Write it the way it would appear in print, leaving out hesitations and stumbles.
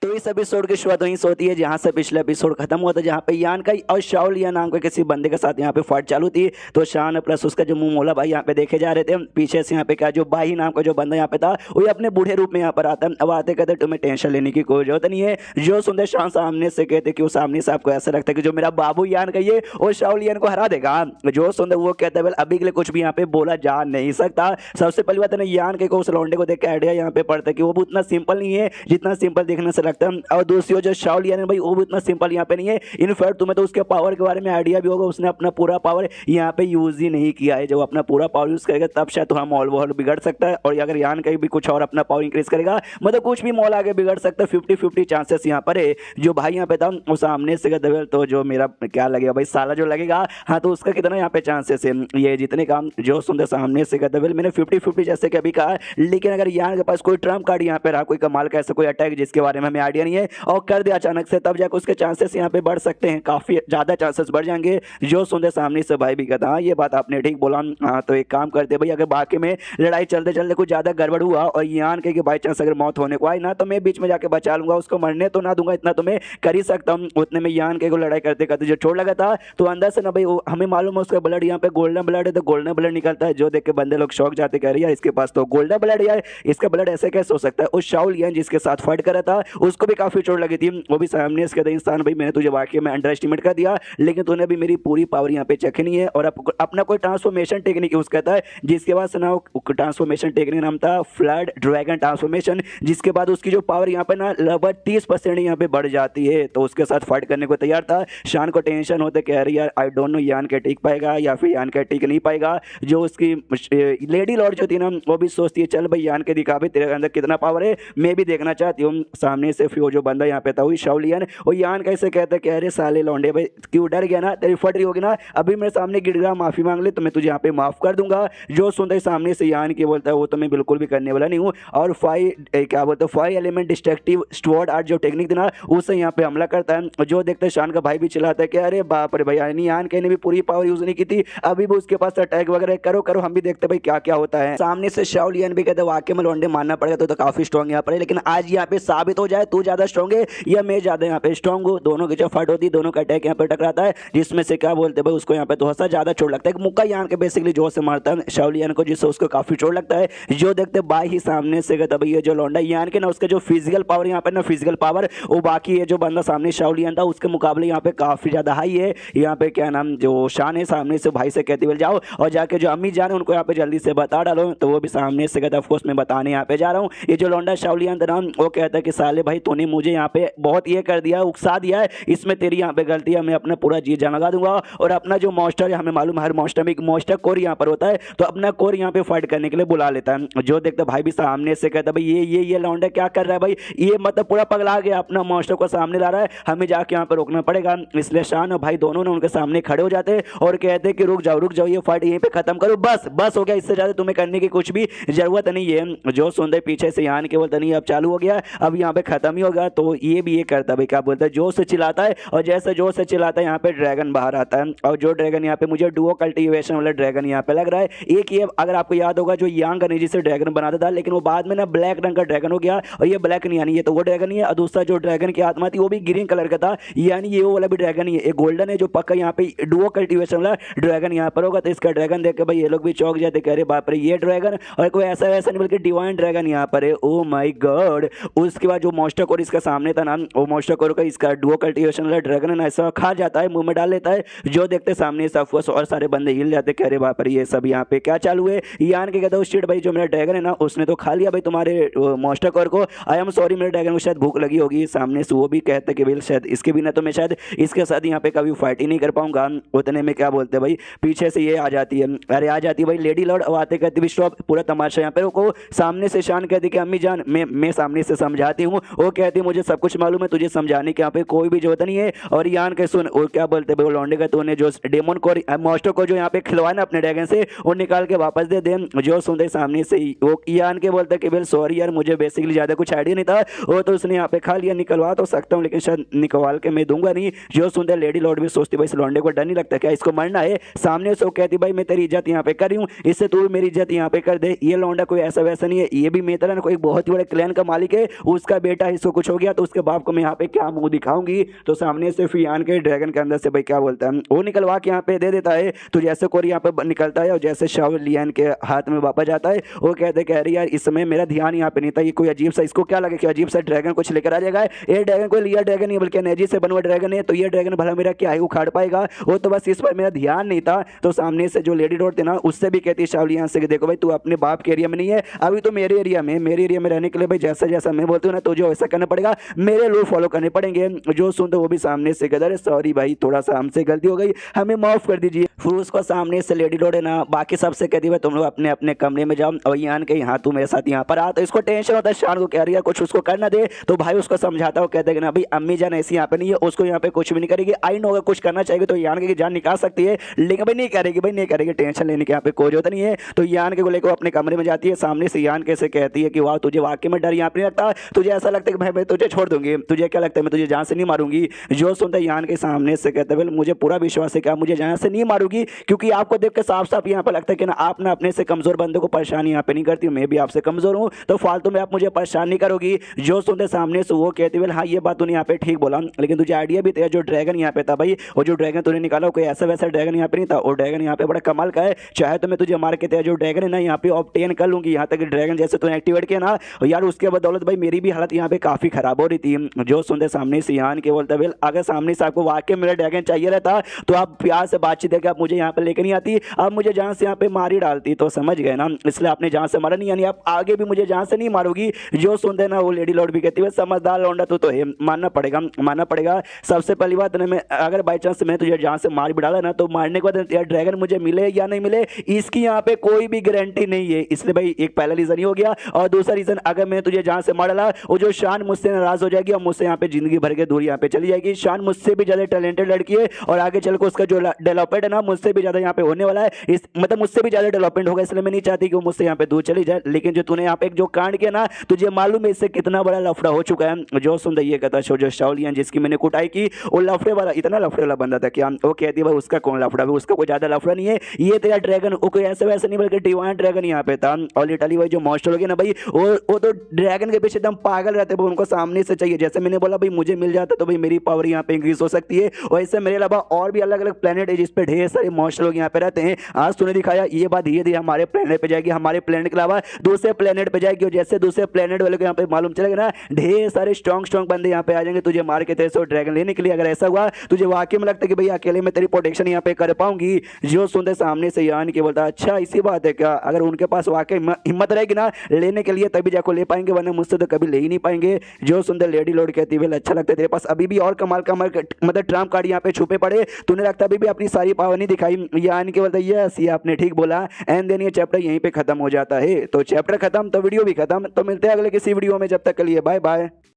तो इस एपिसोड की शुरुआत वहीं से होती है जहां से पिछला एपिसोड खत्म हुआ था, जहां पे यान का और शाओ लिया नाम के किसी बंदे के साथ यहाँ पे फाइट चालू थी। तो शान प्लस उसका जो मुंह मोला भाई यहाँ पे देखे जा रहे थे। पीछे से यहाँ पे क्या जो बाही नाम का जो बंदा यहाँ पे था वो अपने बूढ़े रूप में यहाँ पर आता है। अब आते कहते तुम्हें टेंशन लेने की कोई जरूरत नहीं है। जो सुंदर शान सामने से कहते कि वो सामने से आपको ऐसा लगता है कि जो मेरा बाबू यान कहिए वो शाओ लियन को हरा देगा। जो सुंदर वो कहता है अभी के लिए कुछ भी यहाँ पे बोला जा नहीं सकता। सबसे पहली बात है ना, यान के को उस लौंडे को देख के आइडिया यहाँ पे पड़ता है कि वो भी उतना सिंपल नहीं है जितना सिंपल देखने से लगता है। और दूसरी ओर जो शाओ लियन है भाई वो भी उतना सिंपल यहाँ पे नहीं है। इनफैक्ट तुम्हें तो उसके पावर के बारे में आइडिया भी होगा, उसने अपना पूरा पावर यहाँ पे यूज ही नहीं किया है। जब अपना पूरा पावर यूज करेगा तब शायद थोड़ा मॉल वॉल बिगड़ सकता है। और अगर यान कहीं भी कुछ और अपना पावर इंक्रीज करेगा मतलब कुछ भी मॉल आगे बिगड़ सकता है। 50-50 चांसेस यहाँ पर है। जो भाई यहाँ पे था वो सामने से गदवेल, तो जो मेरा क्या लगेगा भाई साला जो लगेगा, हाँ तो उसका कितना यहाँ पे चांसेस है ये जितने काम जो सुंदर सामने से गदवेल मैंने 50-50 जैसे कि अभी कहा। लेकिन अगर यान के पास कोई ट्रम्प कार्ड यहाँ पे रहा, कोई कमाल का ऐसा कोई अटैक जिसके बारे में हमें आइडिया नहीं है और कर दिया अचानक से, तब जाकर उसके चांसेस यहाँ पे बढ़ सकते हैं, काफी ज्यादा चांसेस बढ़ जाएंगे। जो सुंदर सामने से भाई भी कहता हाँ ये बात आपने ठीक बोला। हाँ तो एक काम करते भाई, अगर बाकी में लड़ाई चलते चलते कुछ ज्यादा गड़बड़ हुआ और यान के बाई चांस अगर मौत होने को आई ना, तो मैं बीच में जाके बचा लूंगा, उसको मरने तो ना दूंगा, इतना तो मैं कर ही सकता हूँ। उतने में यान के को लड़ाई करते करते जो चोट लगा था तो अंदर से ना भाई हमें मालूम है उसका ब्लड यहाँ पे गोल्डन ब्लड है, तो गोल्डन ब्लड निकलता है। जो देख के बंदे लोग शौक जाते कह रहे यार इसके पास तो गोल्डन ब्लड, यार इसका ब्लड ऐसे कैसे हो सकता है। उस शाओ लियन जिसके साथ फाइट करा था उसको भी काफी चोट लगी थी, वो भी सामने इसके इंसान भाई मैंने तुझे वाकई में अंडर एस्टिमेट कर दिया, लेकिन तूने भी मेरी पूरी पावर यहाँ पे चेक नहीं है। और अपना कोई ट्रांसफॉर्मेशन टेक्निक यूज करता है जिसके बाद ना ट्रांसफॉर्मेशन टेक्निक नाम था फ्लड ड्रैगन ट्रांसफॉर्मेशन, जिसके बाद उसकी जो पावर यहाँ पे ना लगभग 30% यहाँ पे बढ़ जाती है। तो उसके साथ फाइट करने को तैयार था। शान को टेंशन होते कह रही यार आई डोंट नो यान के टिक पाएगा या फिर यान के टिक नहीं पाएगा। जो उसकी लेडी लॉर्ड जो थी ना वो भी सोचती है चल भाई यान के दिखा भी तेरे अंदर कितना पावर है, मैं भी देखना चाहती हूँ। सामने से फिर वो जो बंदा यहाँ पे था वही शाओ लियन, और यान कैसे कहते कह रहे साले लौंडे भाई क्यों डर गया ना, तेरी फट रही होगी ना, अभी मेरे सामने गिर गया माफी मांग ले तो मैं तुझे यहाँ पे माफ कर दूंगा। जो सुनता है सामने से यान की बोलता है वो तो मैं बिल्कुल भी करने वाला नहीं हूँ। और क्या बोलते हैं 5 एलिमेंट डिस्ट्रक्टिव स्वॉर्ड आर्ट जो टेक्निक थी ना उससे यहाँ पे हमला करता है। जो देखते हैं शान का भाई भी चिल्लाता है कि अरे बाप रे भाई यान के ने भी पूरी पावर यूज नहीं की थी, अभी भी उसके पास अटैक वगैरह करो करो, हम भी देखते भाई क्या क्या होता है। सामने से शाओ लियन भी कहते वाकई में लौंडे मानना पड़ेगा तो काफी स्ट्रॉन्ग यहाँ पर है, लेकिन आज यहाँ पे साबित हो जाए तू ज्यादा स्ट्रॉन्ग है या मैं ज्यादा यहाँ पे स्ट्रॉन्ग हूँ। दोनों की जो फाइट होती है दोनों का अटैक यहाँ पे टकराता है, जिसमें से क्या बोलते हैं भाई उसको यहाँ पे थोड़ा सा ज्यादा चोट लगता है। मुक्का यान के बेसिकली जोर से मारता है शाओ लियन को, जिससे उसको काफी चोट लगता है। जो देखते भाई ही सामने से कहता भाई ये जो लौंडा यान के ना उसका जो फिजिकल पावर यहाँ पे ना फिजिकल पावर वो बाकी है जो बंदा सामने शाओ लियन था उसके मुकाबले यहाँ पे काफी ज्यादा हाई है। यहाँ पे क्या नाम जो शान है सामने से भाई से कहती हुए जाओ और जाके जो अम्मी जान है उनको यहाँ पे जल्दी से बता डालो, तो वो भी सामने से कहता ऑफकोर्स मैं बताने यहाँ पे जा रहा हूँ। ये जो लौंडा शाओ लियन था ना वो कहता है कि साले भाई तूने मुझे यहाँ पे बहुत ये कर दिया उकसा दिया है, इसमें तेरी यहाँ पे गलती है, मैं अपना पूरा जी जान लगा दूंगा। और अपना जो मास्टर है हमें मालूम हर मास्टर में एक मास्टर कोर यहाँ पर होता है, तो अपना कोर यहाँ पे फाइट करने के लिए बुला लेता है। जो देखता भाई भी सामने से कहता भाई ये लौंडा क्या कर रहा है भाई, ये मतलब पूरा पगला गया, अपना मास्टर को सामने ला रहा है, हमें जाके यहाँ पे रोकना पड़ेगा। इसलिए शान और भाई दोनों ने उनके सामने खड़े हो जाते और कहते कि रुक जाओ ये फाइट यहीं पे खत्म करो, बस हो गया, इससे ज्यादा तुम्हें करने की कुछ भी जरूरत नहीं है। जो सुंदर पीछे से यान के बोलता नहीं अब चालू हो गया, अब यहाँ पे खत्म ही होगा, तो ये भी ये करता भाई क्या बोलता है जोर से चिल्लाता है। और जैसे जोर से चिल्लाता है यहाँ पे ड्रैगन बाहर आता है, और जो ड्रैगन यहाँ पे मुझे डुओ कल्टीवेशन वाला ड्रैगन यहाँ पे लग रहा है। एक ये अगर आपको याद होगा जो यांग एनर्जी से ड्रैगन बनाता था, लेकिन वो बाद में ना ब्लैक रंग का ड्रैगन हो गया, और ये ब्लैक नहीं यानी ये तो वो ड्रैगन ही है। और दूसरा जो ड्रैगन की आत्मा थी वो भी ग्रीन कलर का था, यानी ये वो वाला भी ड्रैगन ही है, एक गोल्डन है जो पक्का यहाँ पे डुओ कल्टीवेशन वाला ड्रैगन यहाँ पर होगा। तो इसका ड्रैगन देख के भाई ये लोग भी चौंक जाते कह रहे बाप रे ये ड्रैगन, और कोई ऐसा वैसा नहीं बल्कि डिवाइन ड्रैगन यहाँ पर है, ओ माय गॉड। उसके बाद जो मॉन्स्टर कोर इसका सामने था ना वो मॉन्स्टर कोर का इसका डुओ कल्टीवेशन वाला ड्रैगन है ना ऐसा खा जाता है, मुंह में डाल लेता है। जो देखते सामने सब और सारे बंदे हिल जाते कह रहे बाप रे ये सब यहाँ पे क्या चालू है। यान के कहता है शिट भाई जो मेरा ड्रैगन है ना उसने तो खा लिया भाई तुम्हारे मॉन्स्टर कोर को, आई एम सॉरी मेरे ड्रैगन को शायद भूख लगी होगी। सामने से वो भी कहते कि भाई शायद इसके बिना तो मैं शायद इसके साथ यहाँ पे कभी फाइट ही नहीं कर पाऊंगा। उतने में क्या बोलते भाई पीछे से ये आ जाती है, अरे आ जाती है भाई लेडी लॉर्ड, आते कहती भी स्टॉप पूरा तमाशा यहाँ पे रोको। सामने से शान कहती कि अम्मी जान मैं सामने से समझाती हूँ, वो कहती मुझे सब कुछ मालूम है, तुझे समझाने की यहाँ पे कोई भी जरूरत नहीं है। और यान के सुन वो क्या बोलते भाई लौंडे का तूने जो डेमन को मॉन्स्टर को जो यहाँ पे खिलवाया ना अपने ड्रैगन से वो निकाल के वापस दे दे। जो सुनते सामने से वो यान के बोलते कि भाई सॉरी यार मुझे बेसिकली ज्यादा कुछ आइडिया नहीं था, वो तो उसने यहाँ पे खा लिया, निकलवा तो सकता हूँ लेकिन शायद निकलवाल के मैं दूंगा नहीं। जो सुनते लेडी लॉर्ड भी सोचती भाई इस लौंडे को डर नहीं लगता क्या इसको मरना है। सामने से वो कहती भाई मैं तेरी इज्जत यहाँ पे कर रही हूँ, इससे तू भी मेरी इज्जत यहाँ पे कर दे। ये लौंडा कोई ऐसा वैसा नहीं है, ये भी मेरा ना कोई बहुत ही बड़े क्लैन का मालिक है, उसका बेटा है इसको कुछ हो गया तो उसके बाप को मैं यहाँ पे क्या मुंह दिखाऊंगी। तो सामने से फिर यान के ड्रैगन के अंदर से भाई क्या बोलता है वो निकलवा के यहाँ पे दे देता है। तो जैसे कोरी यहाँ पे निकलता है और जैसे शाओ लियान के हाथ में वापस जाता है वो कहते कह रही यार इस समय मेरा ध्यान यहाँ पे नहीं था, ये कोई अजीब सा, इसको क्या लगे कि अजीब सा ड्रैगन कुछ लेकर आ जाएगा। ये ड्रैगन कोई लिया ड्रैगन नहीं बल्कि एनर्जी से बना ड्रैगन है, तो ये ड्रैगन भला मेरा क्या है उखाड़ पाएगा, वो तो बस इस पर मेरा ध्यान नहीं था। तो सामने से जो लेडी डॉट थे ना उससे भी कहती है शाओ लियान से कि देखो भाई तू अपने बाप के एरिया में नहीं है, अभी तो मेरे एरिया में रहने के लिए भाई जैसा जैसा मैं बोलती हूँ ना तुझे वैसा करना पड़ेगा, मेरे रूल फॉलो करने पड़ेंगे। जो सुनते वो भी सामने से कहता है सॉरी भाई थोड़ा सा हमसे गलती हो गई, हमें माफ कर दीजिए। फिर उसको सामने से लेडी डॉट है ना बाकी सबसे कहती है तुम लोग अपने अपने कमरे में जाओ और यान के यहाँ तू मेरे साथ यहाँ पर आ। तो इसको टेंशन होता है शान को, कह रही है कुछ उसको करना दे। तो भाई उसको समझाता है, कहते हैं ना भाई अम्मी जान ऐसी यहाँ पे नहीं है, उसको यहाँ पे कुछ भी नहीं करेगी, आई नो अगर कुछ करना चाहिए तो यान की जान निकाल सकती है, लेकिन भाई नहीं करेगी, भाई नहीं करेगी, टेंशन लेने की यहाँ पे कोई जरूरत नहीं है। तो यान के को लेकर अपने कमरे में जाती है। सामने से यान कैसे कहती है कि वाह तुझे वाकई में डर यहाँ पे नहीं लगता, तुझे ऐसा लगता है कि भाई मैं तुझे छोड़ दूंगी, तुझे क्या लगता है मैं तुझे जान से नहीं मारूंगी। जो सुनता है यान के सामने से कहते हैं मुझे पूरा विश्वास है कि आप मुझे जान से नहीं मारूंगी, क्योंकि आपको देख के साफ साफ यहाँ पे लगता है कि ना आप ना अपने से कमजोर बंदे को परेशान यहाँ पे नहीं करती हूँ, मैं भी आपसे कमजोर हूँ, तो फालतू में आप मुझे परेशान नहीं करोगी। जो सुनते सामने से वो कहती है हाँ ये बात तूने यहाँ पे ठीक बोला, लेकिन तुझे आइडिया भी था जो ड्रैगन यहाँ पे था भाई, और जो ड्रैगन तूने निकाला कोई ऐसा वैसा ड्रैगन यहाँ पे नहीं था, और ड्रैगन यहाँ पे बड़ा कमाल का है, चाहे तो मैं तुझे मार के तेरा जो ड्रैगन है ना यहाँ पे ऑब्टेन कर लूंगी, यहाँ तक ड्रैगन जैसे तूने एक्टिवेट किया ना यार उसके बदौलत भाई मेरी भी हालत यहाँ पे काफी खराब हो रही थी। जो सुनते सामने से यान के बोलता है अगर सामने से आपको वाकई मेरा ड्रैगन चाहिए रहता तो आप प्यार से बातचीत करके आप मुझे यहाँ पे लेकर नहीं आती, आप मुझे जान से यहाँ पे मार ही डालती। तो समझ गए ना, इसलिए आपने जान से मारा नहीं, यानी आप आगे भी मुझे जान से नहीं मारोगी। जो सुनते ना वो लेडी लॉर्ड भी कहती है समझदार लौंडा तो है, मानना पड़ेगा। सबसे पहली बात मैं अगर बाई चांस मैं तुझे जान से मार भी डाला ना तो मारने के बाद यार ड्रैगन मुझे मिले या नहीं मिले इसकी यहाँ पे कोई भी गारंटी नहीं है, इसलिए भाई एक पहला रीजन ही हो गया। और दूसरा रीजन अगर मैं तुझे जान से मार डाला वो जो शान मुझसे नाराज हो जाएगी और मुझसे यहाँ पे जिंदगी भर के दूर यहाँ पे चली जाएगी। शान मुझसे भी ज्यादा टैलेंटेड लड़की है और आगे चल के उसका जो डेवलपमेंट है ना मुझसे भी ज्यादा यहाँ पे होने वाला है, इस मतलब मुझसे भी ज्यादा डेवलपमेंट होगा, इसलिए मैं नहीं चाहती कि वो मुझसे यहाँ पे दूर चली जाए। लेकिन जो तूने यहाँ पे एक जो कांड किया ना तुझे मालूम है इससे कितना बड़ा लफड़ा हो चुका है। जो सुन ये कहता जो शाओ लियान जिसकी मैंने कुटाई की वो लफड़े वाला इतना लफड़े वाला बंदा था क्या, वो कहती है भाई उसका कौन लफड़ा है, उसका कोई ज्यादा लफड़ा नहीं है, ये तेरा ड्रैगन वो कोई ऐसे वैसे नहीं बल्कि डिवाइन ड्रैगन यहाँ पे था। और लिटरली भाई जो मॉन्स्टर हो गया ना भाई वो तो ड्रैगन के पीछे एकदम पागल रहते हैं, उनको सामने से चाहिए। जैसे मैंने बोला भाई मुझे मिल जाता तो भाई मेरी पावर यहाँ पे इंक्रीज हो सकती है, वैसे मेरे अलावा और भी अलग अलग प्लेनेट है जिसपे ढेर सारे मॉन्स्टर लोग यहाँ पे रहते हैं। आज तूने दिखाया ये बात धीरे धीरे हमारे प्लेनेट पे जाएगी, हमारे प्लेनेट के अलावा दूसरे प्लेनेट पे जाएगी, और जैसे दूसरे प्लेनेट वाले को यहाँ पे मालूम चलेगा ना ढेर सारे स्ट्रॉन्ग बंदे यहाँ पे आ जाएंगे तुझे मार के तेरे से ड्रैगन लेने के लिए। अगर ऐसा हुआ तुझे वाकई में लगता है कि भाई अकेले में तेरी प्रोटेक्शन यहाँ पे कर पाऊंगी। जो सुनते सामने से यान के बोलता अच्छा इसी बात है क्या, अगर उनके पास वाकई हिम्मत रहेगी ना लेने के लिए तभी जाको ले पाएंगे, वरना मुझसे तो कभी ले ही नहीं पाएंगे। जो सुंदर लेडी लॉर्ड कहती है अच्छा लगता है तेरे पास अभी भी और कमाल मतलब ट्रम्प कार्ड यहाँ पे छुपे पड़े, तूने लगता अभी भी अपनी सारी पावर नहीं दिखाई। यान के बोलता यस ये आपने ठीक बोला। एंड देन ये चैप्टर यहीं पे खत्म हो जाता है। तो चैप्टर खत्म तो वीडियो भी खत्म। तो मिलते हैं अगले किसी वीडियो में, जब तक के लिए बाय बाय।